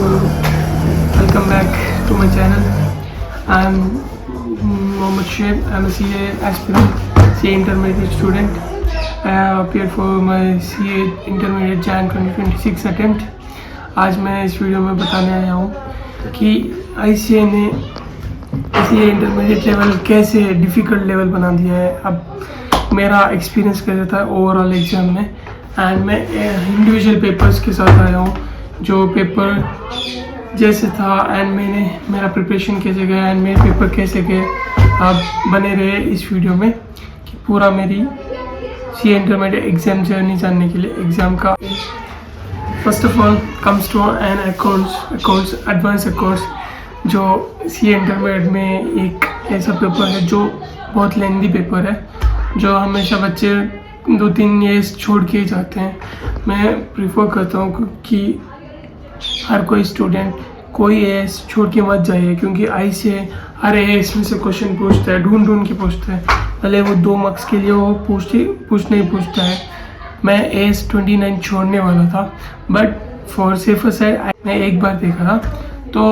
welcome back to my channel. I'm Mohammed Shaib. I'm a CA aspirant, CA intermediate student. I have appeared for my CA intermediate Jan 2026 attempt. आज मैं इस video में बताने आया हूँ कि ICA ने CA इंटरमीडिएट लेवल कैसे डिफ़िकल्ट लेवल बना दिया है. अब मेरा एक्सपीरियंस कैसा था ओवरऑल एग्ज़ाम में, एंड मैं इंडिविजुअल पेपर्स के साथ आया हूँ जो पेपर जैसे था, एंड मेरा प्रिपरेशन कैसे गया एंड मेरे पेपर कैसे गए. आप बने रहे इस वीडियो में कि पूरा मेरी CA इंटरमीडिएट एग्ज़ाम जर्नी जानने के लिए. एग्ज़ाम का first of all comes to an accounts advance accounts, जो CA इंटरमीडिएट में एक ऐसा पेपर है जो बहुत लेंदी पेपर है, जो हमेशा बच्चे 2-3 ईयर्स छोड़ के ही जाते हैं. मैं प्रीफर करता हूँ कि हर कोई स्टूडेंट कोई एएस छोड़ के मत जाइए, क्योंकि ICA हर एएस में से क्वेश्चन पूछता है, ढूंढ के पूछता है. भले वो 2 मार्क्स के लिए वो पूछता है. मैं AS 29 छोड़ने वाला था, बट फॉर सेफर साइड मैं एक बार देखा था, तो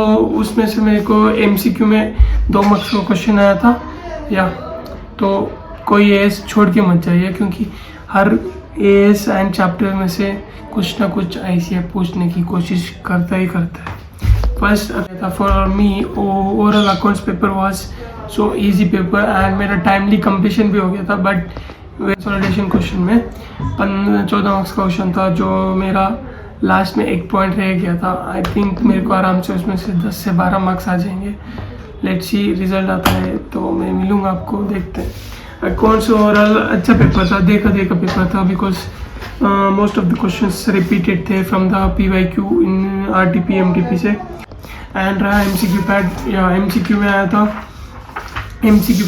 उसमें से मेरे को MCQ में 2 मार्क्स का क्वेश्चन आया था. या तो कोई AS छोड़ के मत जाइए, क्योंकि हर AS एंड चैप्टर में से कुछ ना कुछ ICA पूछने की कोशिश करता ही करता है. फर्स्ट था for me overall accounts paper was so easy paper, and मेरा टाइमली कंप्लीशन भी हो गया था. बट कंसोलिडेशन क्वेश्चन में 14 मार्क्स का क्वेश्चन था, जो मेरा लास्ट में 1 पॉइंट रह गया था. आई थिंक मेरे को आराम से उसमें से 10 से 12 मार्क्स आ जाएंगे. लेट्स सी रिजल्ट आता है तो मैं मिलूँगा आपको, देखते हैं. अकाउंट्स ओवरऑल अच्छा पेपर था, देखा पेपर था, because most of the questions repeated थे from the PYQ in RTP MTP से. एंड रहा MCQ पार्ट, या MCQ में आया था. MCQ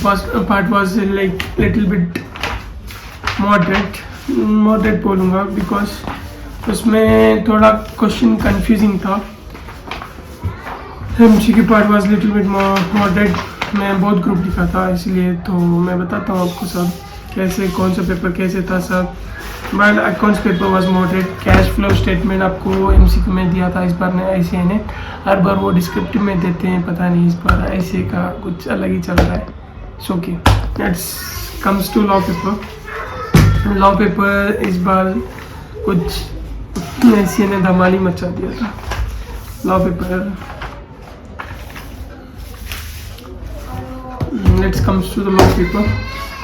part was like little bit moderate बोलूँगा, बिकॉज उसमें थोड़ा क्वेश्चन कंफ्यूजिंग था. MCQ part was little bit moderate. मैं बहुत ग्रुप लिखा था, इसलिए तो मैं बताता हूँ आपको सब कैसे, कौन सा पेपर कैसे था सब. But accounts paper was moderate. Cash flow statement आपको MCQ में दिया था इस बार ने ICA ने. हर बार वो डिस्क्रिप्टिव में देते हैं, पता नहीं इस बार ICA का कुछ अलग ही चल रहा है. So okay, let's comes to law paper. इस बार कुछ ICA ने धमाली मचा दिया था. Law let's comes to the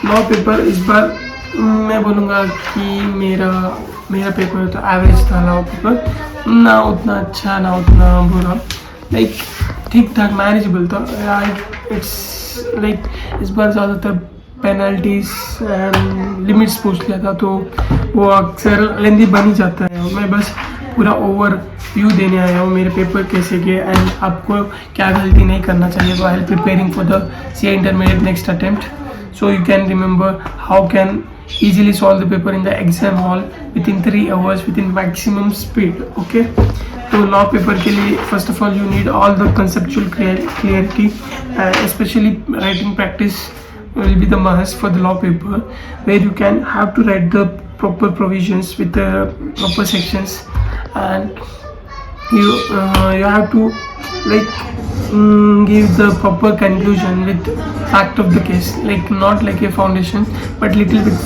law paper. इस बार मैं बोलूँगा कि मेरा पेपर तो एवरेज था. लॉ पेपर ना उतना अच्छा ना उतना बुरा, लाइक ठीक ठाक मैनेजेबल था. इट्स लाइक इस बार ज़्यादातर पेनल्टीज एंड लिमिट्स पूछ लिया था, तो वो अक्सर लेंदी बन ही जाता है. मैं बस पूरा ओवर व्यू देने आया हूँ मेरे पेपर कैसे गए एंड आपको क्या गलती नहीं करना चाहिए. तो I am preparing for the CA intermediate next attempt, so you can remember how can easily solve the paper in the exam hall within 3 hours within maximum speed. Okay, तो law paper के लिए first of all you need all the conceptual clarity, especially writing practice will be the must for the law paper, where you can have to write the proper provisions with the proper sections, and you have to like give the proper conclusion with fact of the case, like not like a foundation but little bit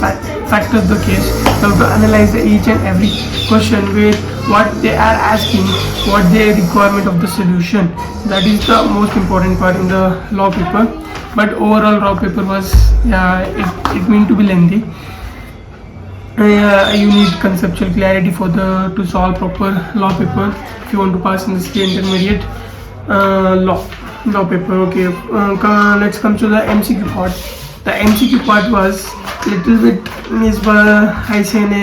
fact of the case. You have to analyze each and every question with what they are asking, what the requirement of the solution. That is the most important part in the law paper. But overall law paper was, it meant to be lengthy. You need conceptual clarity to solve proper law paper if you want to pass in the CA intermediate law paper. Okay, let's come to the MCQ part. The MCQ part was little bit, इस बार ICA ने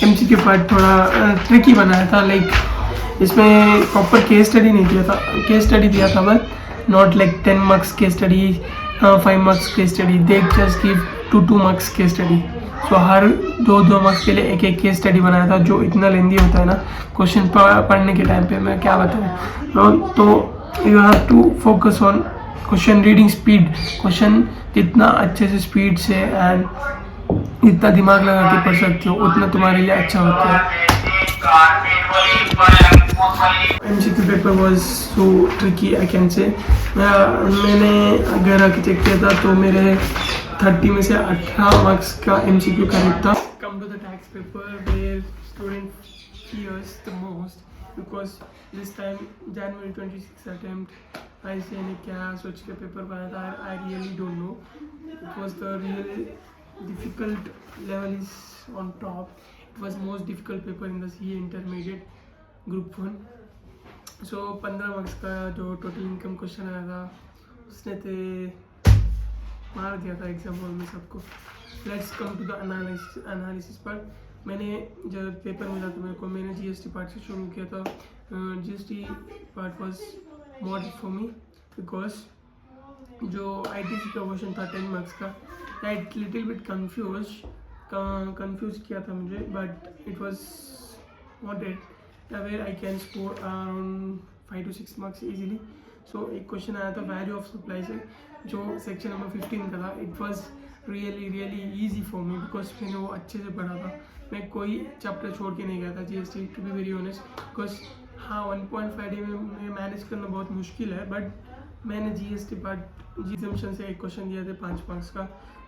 MCQ part थोड़ा tricky बनाया था. Like इसमें proper case study नहीं दिया था. Case study दिया था but not like 10 marks case study, 5 marks case study. They just give 2 marks case study. So her 2 marks के लिए एक केस स्टडी बनाया था, जो इतना लेंदी होता है ना क्वेश्चन पढ़ने के टाइम पे, मैं क्या बताऊँ. तो you have to focus on question reading speed. Question जितना अच्छे से स्पीड से एंड जितना दिमाग लगा के पढ़ सकते हो उतना तुम्हारे लिए अच्छा होता है. MCQ paper was so tricky, I can say. मैंने अगर आके चेक किया था तो मेरे 30 में से 18 मार्क्स का MCQ करेक्ट था. Come to the tax paper where student fears the most because this time January 26 attempt ICA ने क्या सोच के पेपर बनाया था, I really don't know. It was the real difficult level is on top. It was most difficult paper in the CA intermediate group 1. So 15 marks का जो total income question आया था उसने तो मार दिया था एग्जाम हॉल में सबको. Let's come to the analysis part. मैंने जब पेपर मिला था मेरे को, मैंने GST पार्ट से शुरू किया था. GST part was moderate for me because जो ITC का क्वेश्चन था 10 मार्क्स का, दैट लिटिल बिट कंफ्यूज किया था मुझे, but it was moderate where I can score around 5 to 6 marks easily. So एक क्वेश्चन आया था वैल्यू ऑफ सप्लाई से जो सेक्शन नंबर 15 का था. It was really easy for me because मैंने वो अच्छे से पढ़ा था. मैं कोई चैप्टर छोड़ के नहीं गया था GST, to be very honest. Because हाँ 1.5 डे में मैनेज करना बहुत मुश्किल है, बट मैंने GST पार्ट एग्जामिनेशन से एक क्वेश्चन दिया था 5 मार्क्स का,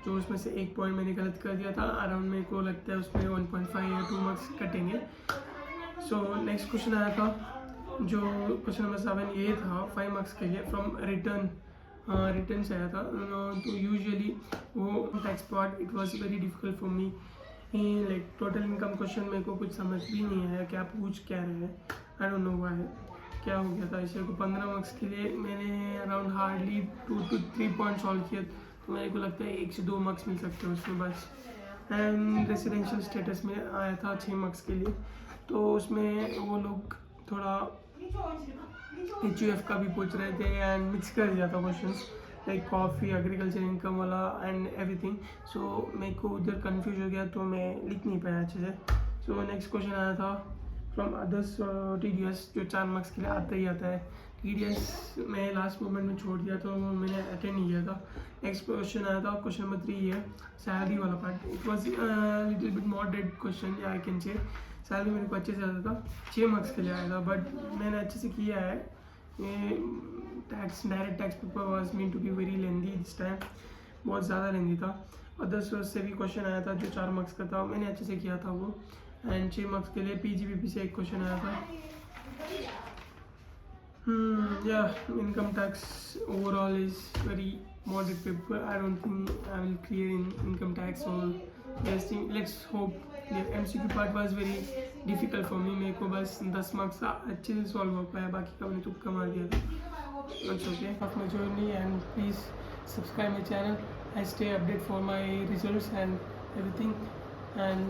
जो उसमें से एक पॉइंट मैंने गलत कर दिया था. अराउंड मेरे को लगता है उसमें 1.5 या 2 मार्क्स कटेंगे. सो नेक्स्ट क्वेश्चन आया था जो क्वेश्चन नंबर 7, ये था 5 मार्क्स के लिए फ्रॉम रिटर्न से आया था. तो यूजुअली वो tax part it was very difficult for me. Like total income question मेरे को कुछ समझ भी नहीं आया क्या पूछ क्या रहे हैं. आई डोंट नो व्हाई क्या हो गया था. इसे को 15 मार्क्स के लिए मैंने around hardly 2 to 3 point solve किया, तो मेरे को लगता है 1 से 2 मार्क्स मिल सकते हैं उसमें बस. एंड रेसिडेंशियल स्टेटस में आया था 6 मार्क्स के लिए, तो उसमें वो लोग थोड़ा HUF का भी पूछ रहे थे एंड मिक्स कर दिया था questions like coffee, agriculture income वाला एंड एवरीथिंग. सो मेरे को उधर कंफ्यूज हो गया तो मैं लिख नहीं पाया अच्छे से. सो नेक्स्ट क्वेश्चन आया था फ्रॉम अदर्स TDS जो 4 मार्क्स के लिए आता ही आता है. TDS मैं लास्ट मोमेंट में छोड़ दिया तो मैंने अटेंड नहीं किया था. नेक्स्ट क्वेश्चन आया था क्वेश्चन नंबर 3 है सैलरी वाला part. It was little bit moderate question, I can say. Salary मेरे को अच्छे से आता था, 6 मार्क्स के लिए आया था, बट मैंने अच्छे से किया है. ये tax direct tax paper was mean to be very lengthy this time, बहुत ज़्यादा लेंदी था. अदर्स से भी क्वेश्चन आया था जो 4 मार्क्स का था, मैंने अच्छे से किया था वो. एंड 6 मार्क्स के लिए PGBP से एक क्वेश्चन आया था. Income tax overall is very moderate paper. I don't think I will clear in income tax or GST. Let's hope. The MCQ part was very difficult for me. मेरे को बस 10 marks अच्छे से solve हो पाया, बाकी का मैंने तुक्का मार दिया था. It's okay. Of my journey, and please subscribe my channel. I stay update for my results and everything, and